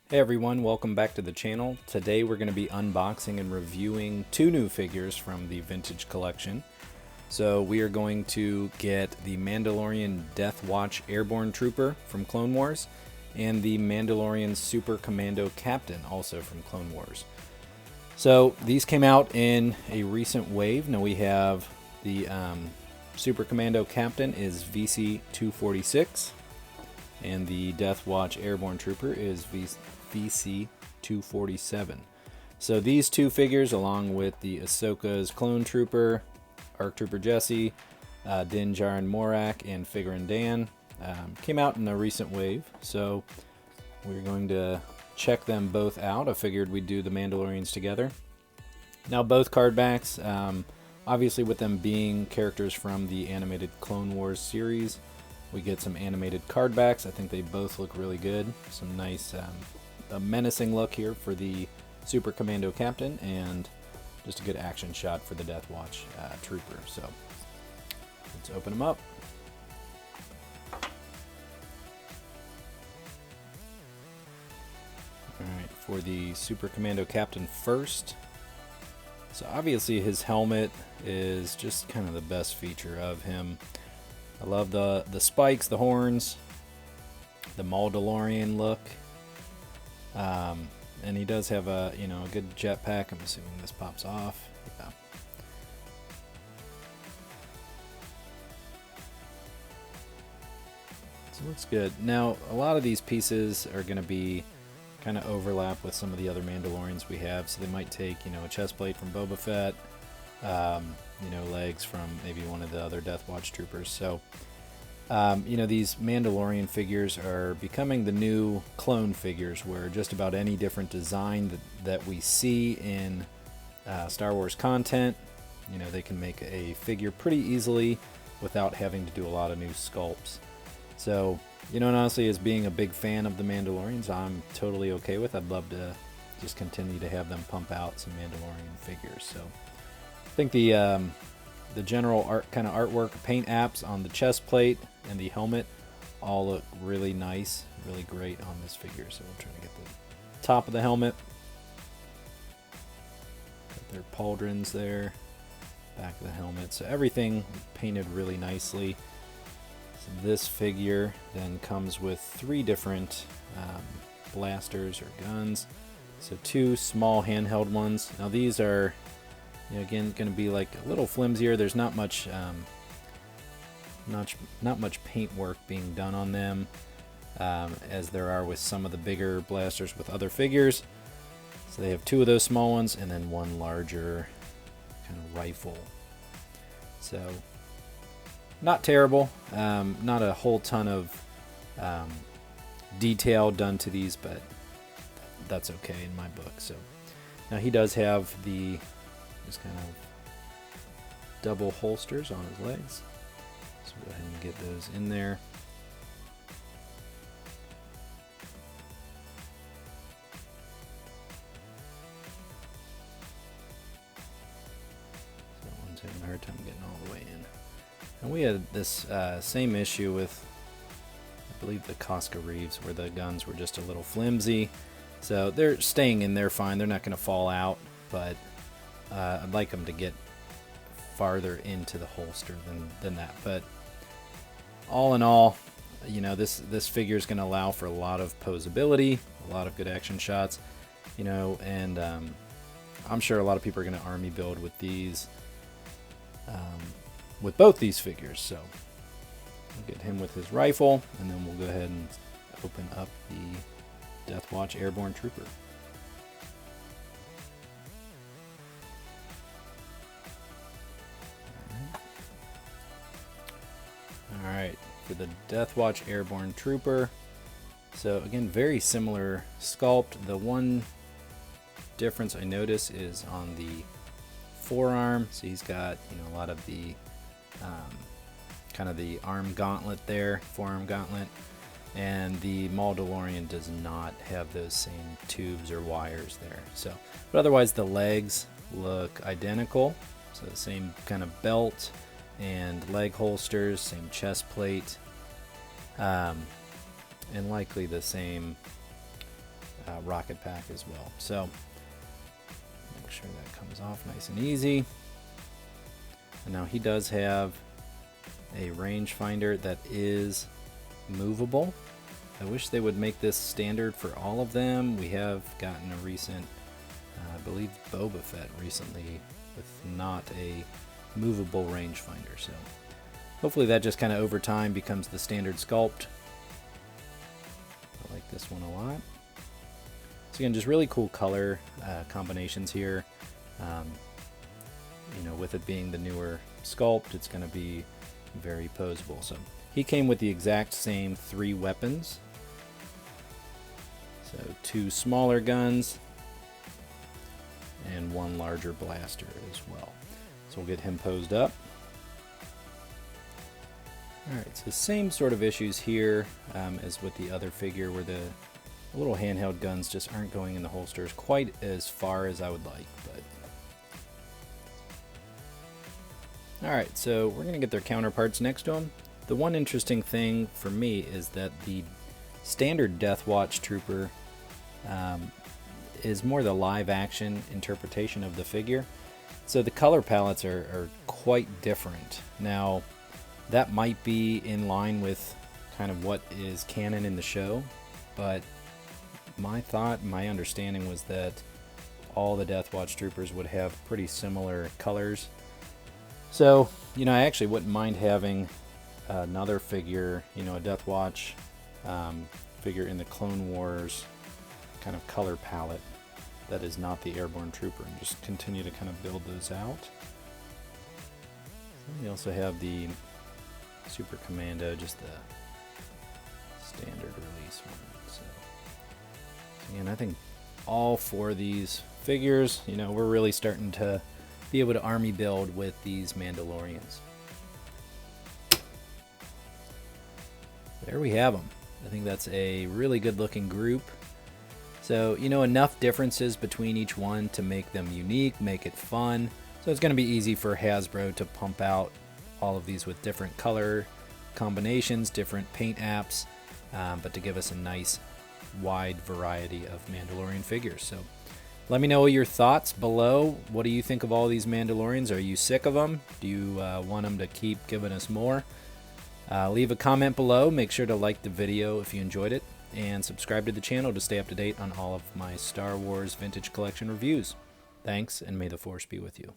Hey everyone, welcome back to the channel. Today we're going to be unboxing and reviewing two new figures from the vintage collection. So we are going to get the Mandalorian Death Watch Airborne Trooper from Clone Wars and the Mandalorian Super Commando Captain, also from Clone Wars. So these came out in a recent wave. Now we have the Super Commando Captain is VC-246 and the Death Watch Airborne Trooper is VC-247. So these two figures, along with the Ahsoka's Clone Trooper, ARC Trooper Jesse, Din Djarin Morak, and Figrin Dan, came out in a recent wave. So we're going to check them both out. I figured we'd do the Mandalorians together. Now both card backs, obviously with them being characters from the animated Clone Wars series, we get some animated card backs. I think they both look really good. Some nice, a menacing look here for the Super Commando Captain, and just a good action shot for the Death Watch Trooper. So let's open them up. Alright, for the Super Commando Captain first. So obviously his helmet is just kind of the best feature of him. I love the spikes, the horns, the Mandalorian look, and he does have a a good jetpack. I'm assuming this pops off. Yeah. So it looks good. Now a lot of these pieces are going to be kind of overlap with some of the other Mandalorians we have, so they might take a chest plate from Boba Fett. Legs from maybe one of the other Death Watch troopers. So, these Mandalorian figures are becoming the new clone figures, where just about any different design that we see in Star Wars content, they can make a figure pretty easily without having to do a lot of new sculpts. So, and honestly, as being a big fan of the Mandalorians, I'm totally okay with. I'd love to just continue to have them pump out some Mandalorian figures. So I think the general artwork, paint apps on the chest plate and the helmet all look really nice, really great on this figure. So we'll try to get the top of the helmet. Got their pauldrons there, back of the helmet. So everything painted really nicely. So this figure then comes with three different blasters or guns. So two small handheld ones. Now these are again going to be like a little flimsier. There's not much not much paint work being done on them as there are with some of the bigger blasters with other figures. So they have two of those small ones and then one larger kind of rifle. So not terrible. Not a whole ton of detail done to these, but that's okay in my book. So now he does have the just kind of double holsters on his legs. So go ahead and get those in there. So one's having a hard time getting all the way in. And we had this same issue with, I believe, the Cosca Reeves, where the guns were just a little flimsy. So they're staying in there fine. They're not going to fall out, but I'd like them to get farther into the holster than that. But all in all, this figure is going to allow for a lot of posability, a lot of good action shots, and I'm sure a lot of people are going to army build with these, with both these figures. So we'll get him with his rifle, and then we'll go ahead and open up the Death Watch Airborne Trooper. Alright, for the Death Watch Airborne Trooper. So again, very similar sculpt. The one difference I notice is on the forearm. So he's got a lot of the kind of the arm gauntlet there, forearm gauntlet. And the Mandalorian does not have those same tubes or wires there. So, but otherwise the legs look identical. So the same kind of belt and leg holsters, same chest plate, and likely the same rocket pack as well. So make sure that comes off nice and easy. And now he does have a rangefinder that is movable. I wish they would make this standard for all of them. We have gotten a recent, I believe Boba Fett recently with not a movable rangefinder. So hopefully that just kind of over time becomes the standard sculpt. I like this one a lot. So again, just really cool color combinations here. You know, with it being the newer sculpt, it's going to be very posable. So he came with the exact same 3 weapons. So 2 smaller guns and 1 larger blaster as well. So we'll get him posed up. Alright, so same sort of issues here as with the other figure, where the little handheld guns just aren't going in the holsters quite as far as I would like. But alright, so we're going to get their counterparts next to them. The one interesting thing for me is that the standard Death Watch Trooper is more the live action interpretation of the figure. So the color palettes are quite different. Now, that might be in line with kind of what is canon in the show, but my understanding was that all the Death Watch Troopers would have pretty similar colors. So, you know, I actually wouldn't mind having another figure, you know, a Death Watch figure in the Clone Wars kind of color palette that is not the Airborne Trooper, and just continue to kind of build those out. We also have the Super Commando, just the standard release one. So again, I think all 4 of these figures, you know, we're really starting to be able to army build with these Mandalorians. There we have them. I think that's a really good looking group. So, you know, enough differences between each one to make them unique, make it fun. So it's going to be easy for Hasbro to pump out all of these with different color combinations, different paint apps, but to give us a nice wide variety of Mandalorian figures. So let me know your thoughts below. What do you think of all these Mandalorians? Are you sick of them? Do you want them to keep giving us more? Leave a comment below. Make sure to like the video if you enjoyed it, and subscribe to the channel to stay up to date on all of my Star Wars Vintage Collection reviews. Thanks, and may the Force be with you.